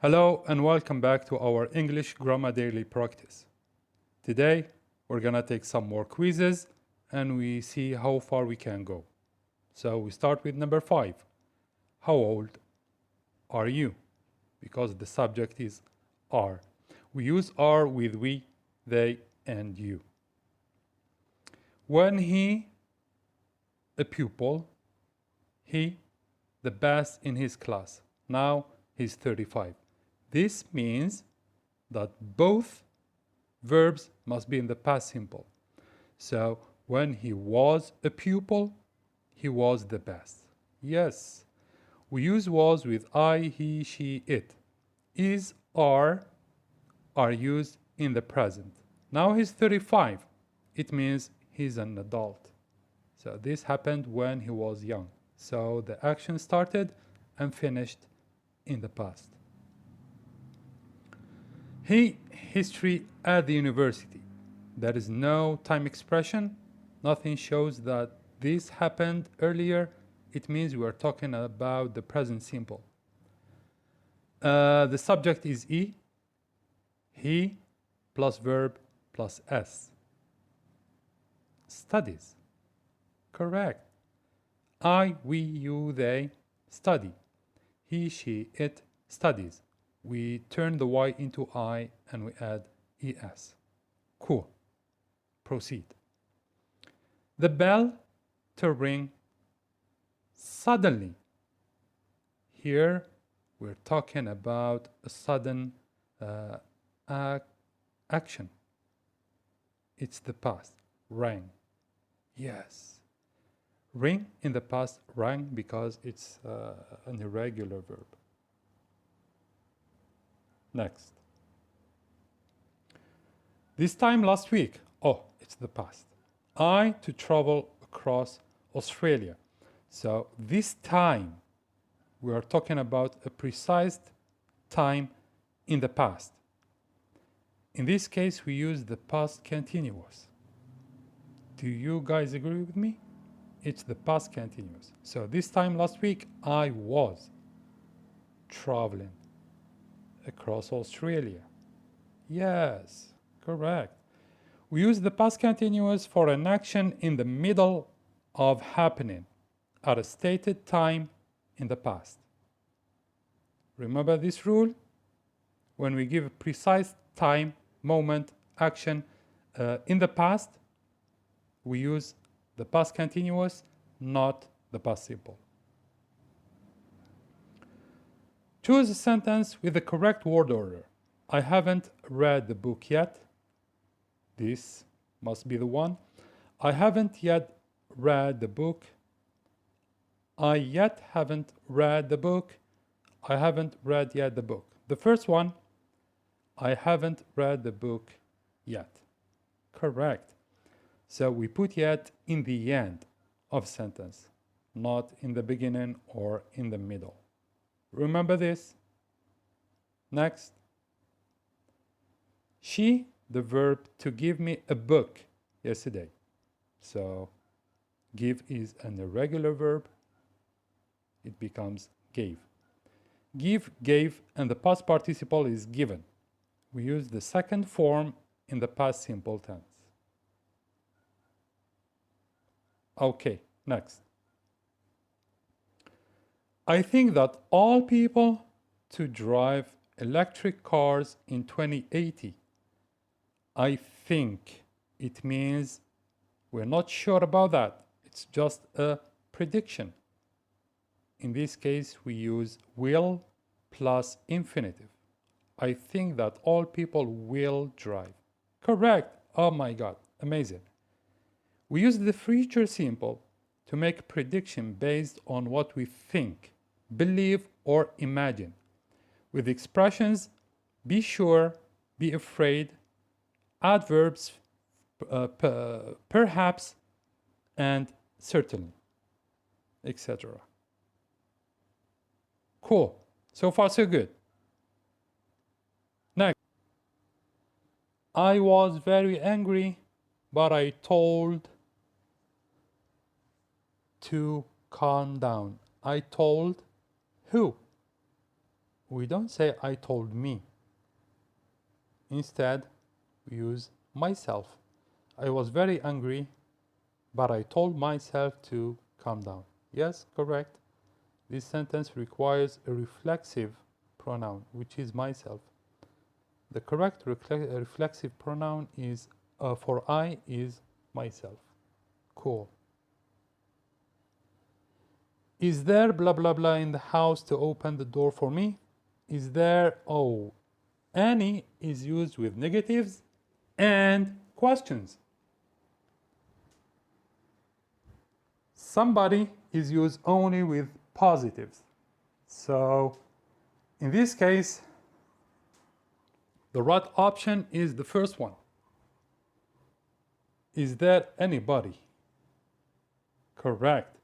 Hello and welcome back to our English Grammar Daily Practice. Today we're gonna take some more quizzes and we see how far we can go. So we start with number 5. How old are you? Because the subject is are. We use are with we, they, and you. When he, a pupil, he, the best in his class. Now he's 35. This means that both verbs must be in the past simple. So when he was a pupil, he was the best. Yes. We use was with I, he, she, it. Is, are used in the present. Now he's 35. It means he's an adult. So this happened when he was young. So the action started and finished in the past. He, history at the university. There is no time expression. Nothing shows that this happened earlier. It means we are talking about the present simple. The subject is he plus verb plus s. Studies. Correct. I, we, you, they study. He, she, it studies. We turn the Y into I and we add ES. Cool. Proceed. The bell to ring suddenly. Here we're talking about a sudden action. It's the past. Rang. Yes. Ring in the past rang because it's an irregular verb. Next. This time last week. Oh, it's the past. I to travel across Australia. So this time we are talking about a precise time in the past. In this case, we use the past continuous. Do you guys agree with me? It's the past continuous. So this time last week, I was traveling across Australia. Yes, correct. We use the past continuous for an action in the middle of happening at a stated time in the past. Remember this rule? When we give a precise time, moment, action in the past, we use the past continuous, not the past simple. Choose a sentence with the correct word order. I haven't read the book yet. This must be the one. I haven't yet read the book. I yet haven't read the book. I haven't read yet the book. The first one, I haven't read the book yet. Correct. So we put yet in the end of sentence, not in the beginning or in the middle. Remember this? Next. She, the verb to give me a book yesterday. So give is an irregular verb. It becomes gave. Give, gave, and the past participle is given. We use the second form in the past simple tense. Okay, next. I think that all people to drive electric cars in 2080. I think it means we're not sure about that. It's just a prediction. In this case, we use will plus infinitive. I think that all people will drive. Correct. Oh my God, amazing. We use the future simple to make a prediction based on what we think, believe, or imagine. With expressions be sure, be afraid, adverbs perhaps, and certainly, etc. Cool. So far, so good. Next. I was very angry, but I told to calm down. I told who? we don't say I told me. Instead, we use myself. I was very angry, but I told myself to calm down. Yes, correct. This sentence requires a reflexive pronoun, which is myself. The correct reflexive pronoun is for I is myself. Cool. Is there blah blah blah in the house to open the door for me? Is there, oh, any is used with negatives and questions. Somebody is used only with positives. So in this case, the right option is the first one. Is there anybody? Correct.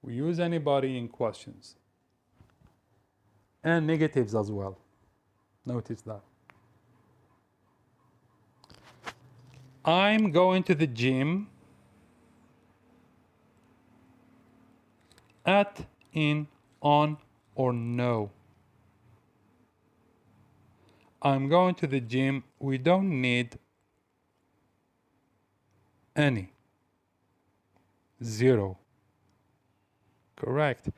We use anybody in questions. And negatives as well. Notice that. I'm going to the gym at, in, on, or no. I'm going to the gym. We don't need any. Zero. Correct.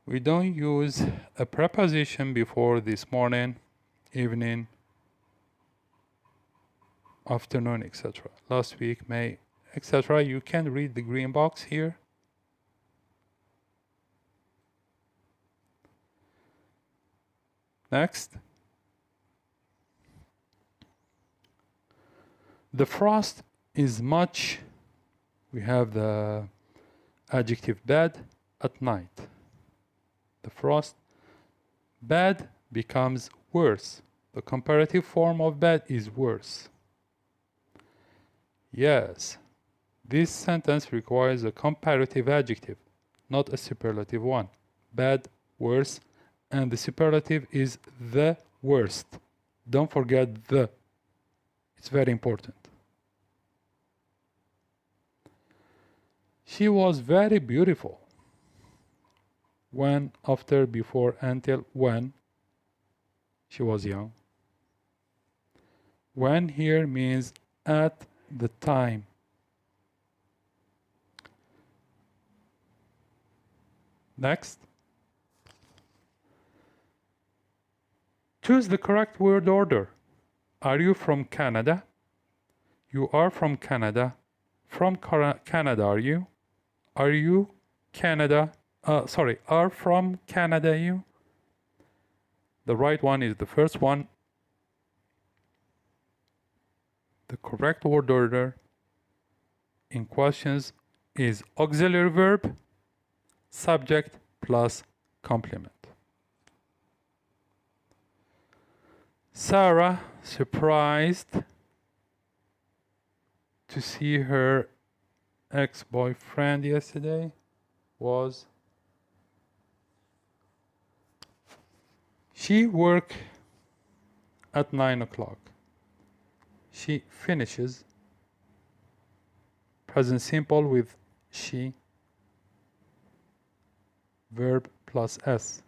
We don't use a preposition before this morning, evening, afternoon, etc. Last week, May, etc. You can read the green box here. Next. The frost is much, we have the adjective bad, at night. The frost, bad becomes worse. The comparative form of bad is worse. Yes, this sentence requires a comparative adjective, not a superlative one. Bad, worse, and the superlative is the worst. Don't forget the. It's very important. She was very beautiful. When, after, before, until, when she was young. When here means at the time. Next. Choose the correct word order. Are you from Canada? You are from Canada. From Canada, are you? Are you Canada? Are from Canada you? The right one is the first one. The correct word order in questions is auxiliary verb, subject plus complement. Sarah, surprised to see her ex-boyfriend yesterday, was she worked at 9 o'clock. She finishes. Present simple with she. Verb plus s.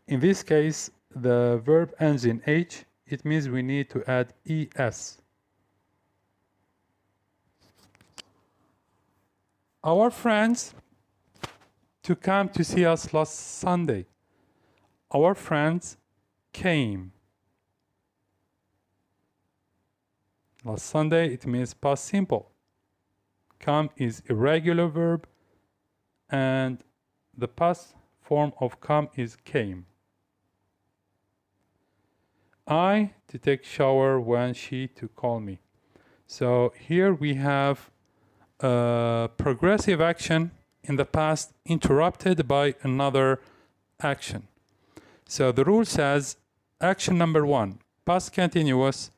In this case, the verb ends in h. It means we need to add es. Our friends to come to see us last Sunday. Our friends came. Last Sunday, it means past simple. Come is irregular verb, and the past form of come is came. I to take shower when she to call me. So here we have a progressive action in the past interrupted by another action. So the rule says action number 1, past continuous,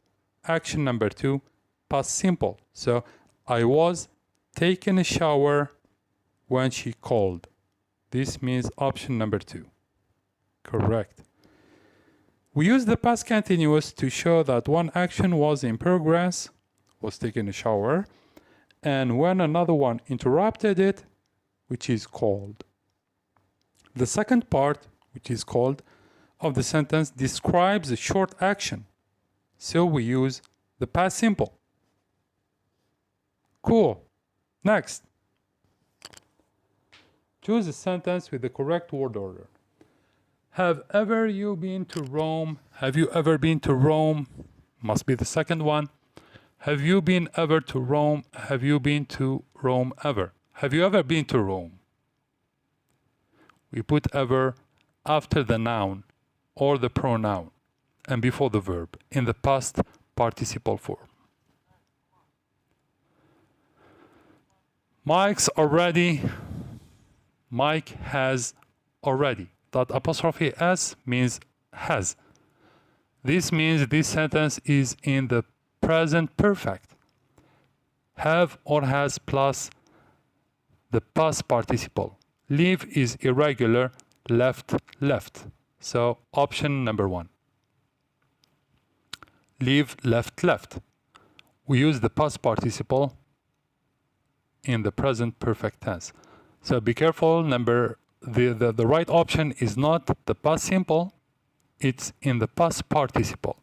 action number 2, past simple. So I was taking a shower when she called. This means option number 2. Correct. We use the past continuous to show that one action was in progress, was taking a shower, and when another one interrupted it, which is called. The second part which is called, of the sentence describes a short action. So we use the past simple. Cool. Next. Choose a sentence with the correct word order. Have ever you been to Rome? Have you ever been to Rome? Must be the second one. Have you been ever to Rome? Have you been to Rome ever? Have you ever been to Rome? We put ever after the noun or the pronoun and before the verb in the past participle form. Mike's already. Mike has already. That apostrophe S means has. This means this sentence is in the present perfect. Have or has plus the past participle. Leave is irregular, left, left. So option number 1. Leave, left, left. We use the past participle in the present perfect tense. So be careful, the right option is not the past simple, it's in the past participle.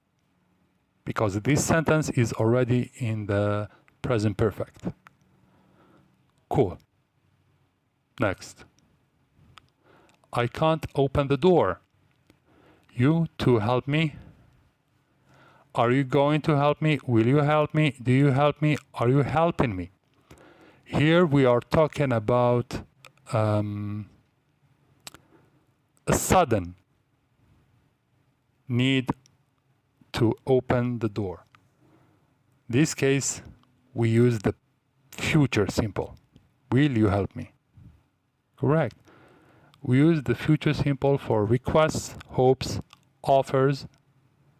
Because this sentence is already in the present perfect. Cool. Next. I can't open the door. You to help me? Are you going to help me? Will you help me? Do you help me? Are you helping me? Here we are talking about a sudden need to open the door. In this case, we use the future simple. Will you help me? Correct. We use the future simple for requests, hopes, offers,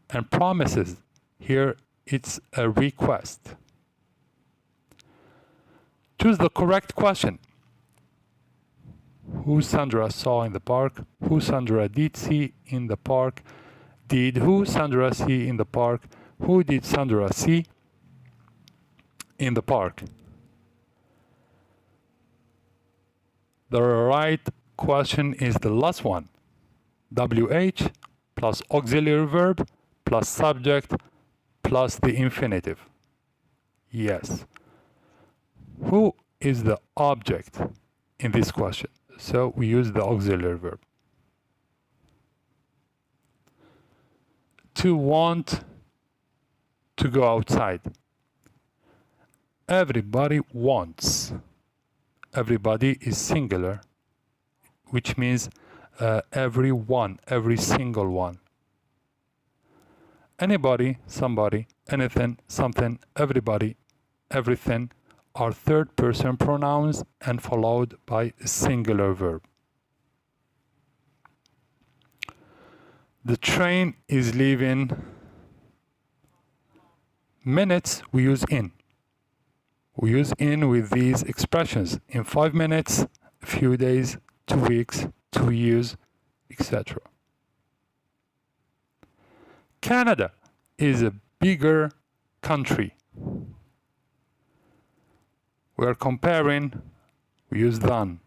and promises. Here it's a request. Choose the correct question. Who Sandra saw in the park? Who Sandra did see in the park? Did who Sandra see in the park? Who did Sandra see in the park? The right question is the last one. WH plus auxiliary verb plus subject plus the infinitive. Yes. Who is the object in this question? So we use the auxiliary verb. To want to go outside. Everybody wants. Everybody is singular, which means everyone, every single one. Anybody, somebody, anything, something, everybody, everything are third person pronouns and followed by a singular verb. The train is leaving. Minutes we use in. We use in with these expressions. In 5 minutes, a few days, 2 weeks, 2 years, etc. Canada is a bigger country. We are comparing, we use than.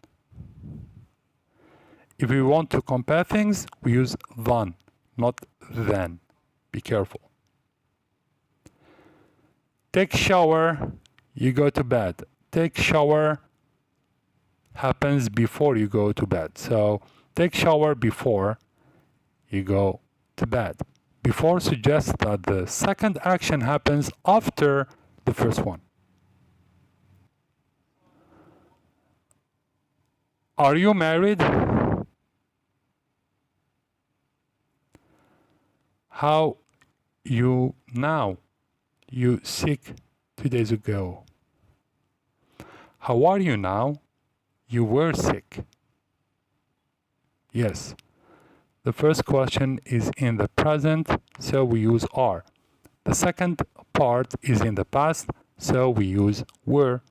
If we want to compare things, we use than, not than. Be careful. Take shower, you go to bed. Take shower happens before you go to bed. So take shower before you go to bed. Before suggests that the second action happens after the first one. Are you married? How you now? You sick 2 days ago. How are you now? You were sick. Yes. The first question is in the present, so we use are. The second part is in the past, so we use were.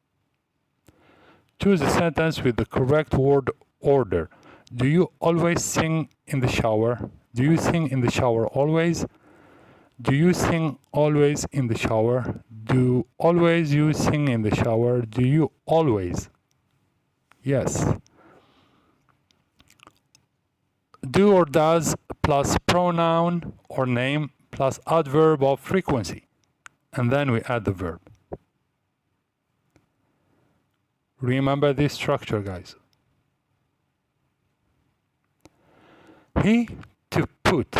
Choose a sentence with the correct word order. Do you always sing in the shower? Do you sing in the shower always? Do you sing always in the shower? Do always you sing in the shower? Do you always? Yes. do or does plus pronoun or name plus adverb of frequency. And then we add the verb. Remember this structure, guys. He to put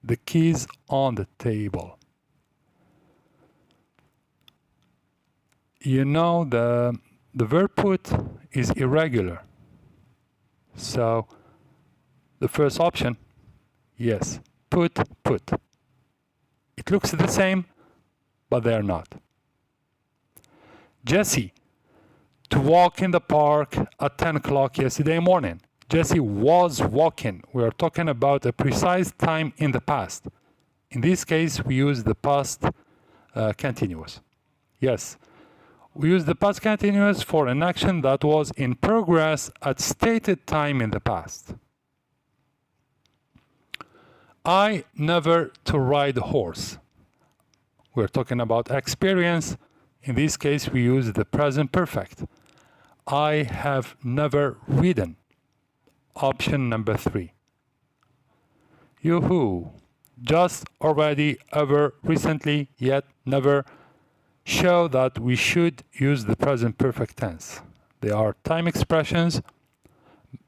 the keys on the table. You know the verb put is irregular. So the first option, yes, put. It looks the same, but they're not. Jesse to walk in the park at 10 o'clock yesterday morning. Jesse was walking. We are talking about a precise time in the past. In this case, we use the past continuous. Yes, we use the past continuous for an action that was in progress at stated time in the past. I never to ride a horse. We're talking about experience. In this case, we use the present perfect. I have never ridden. Option number 3. Yoo-hoo. Just, already, ever, recently, yet, never show that we should use the present perfect tense. They are time expressions,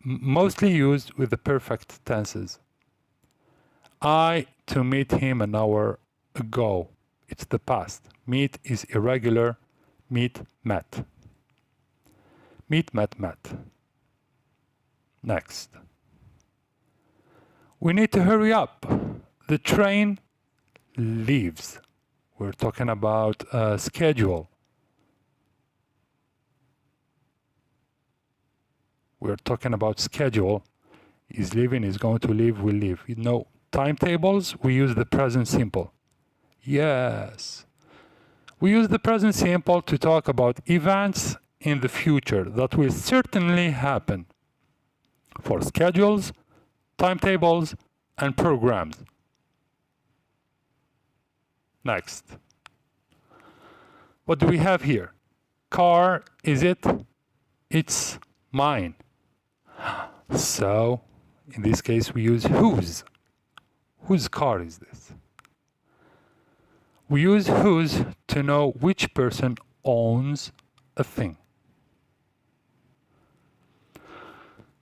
mostly used with the perfect tenses. I to meet him an hour ago. It's the past. Meet is irregular. Meet, met. Meet, met. Next. We need to hurry up. The train leaves. We're talking about schedule. We're talking about schedule. Is leaving, is going to leave, will leave. You know, timetables, we use the present simple. Yes. We use the present simple to talk about events in the future that will certainly happen. For schedules, timetables, and programs. Next. What do we have here? Car, is it? It's mine. So, in this case, we use whose. Whose car is this? We use whose to know which person owns a thing.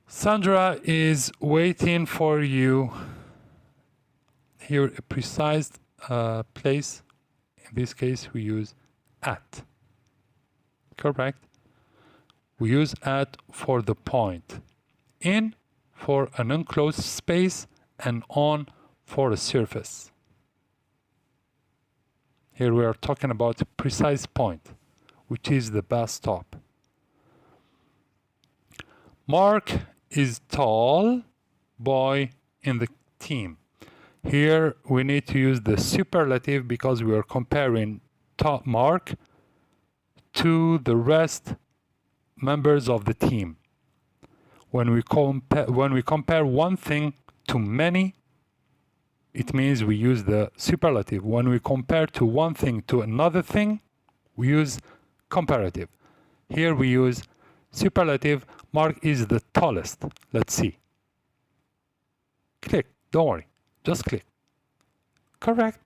Sandra is waiting for you. Here, a precise place. In this case, we use at. Correct? We use at for the point. In for an enclosed space and on for a surface. Here we are talking about a precise point, which is the bus stop. Mark is tall boy in the team. Here we need to use the superlative because we are comparing Mark to the rest members of the team. When we compare one thing to many, it means we use the superlative. When we compare to one thing to another thing, we use comparative. Here we use superlative. Mark is the tallest. Let's see. Click. Don't worry. Just click. Correct.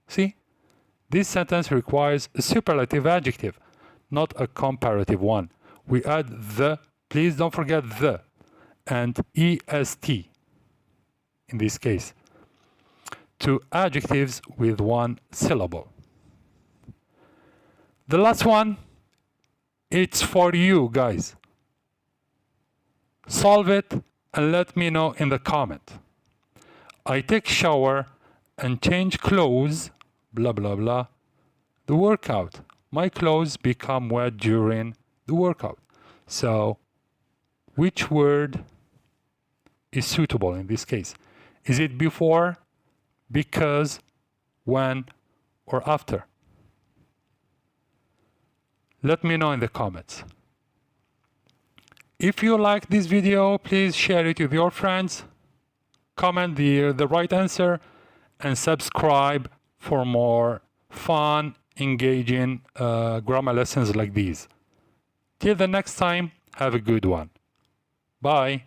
See? This sentence requires a superlative adjective, not a comparative one. We add the, please don't forget the, and est in this case, to adjectives with one syllable. The last one, it's for you guys. Solve it and let me know in the comment. I take shower and change clothes, blah, blah, blah, the workout. My clothes become wet during the workout. So, which word is suitable in this case? Is it before, because, when, or after? Let me know in the comments. If you like this video, please share it with your friends, comment the right answer, and subscribe for more fun, engaging grammar lessons like these. Till the next time, have a good one. Bye.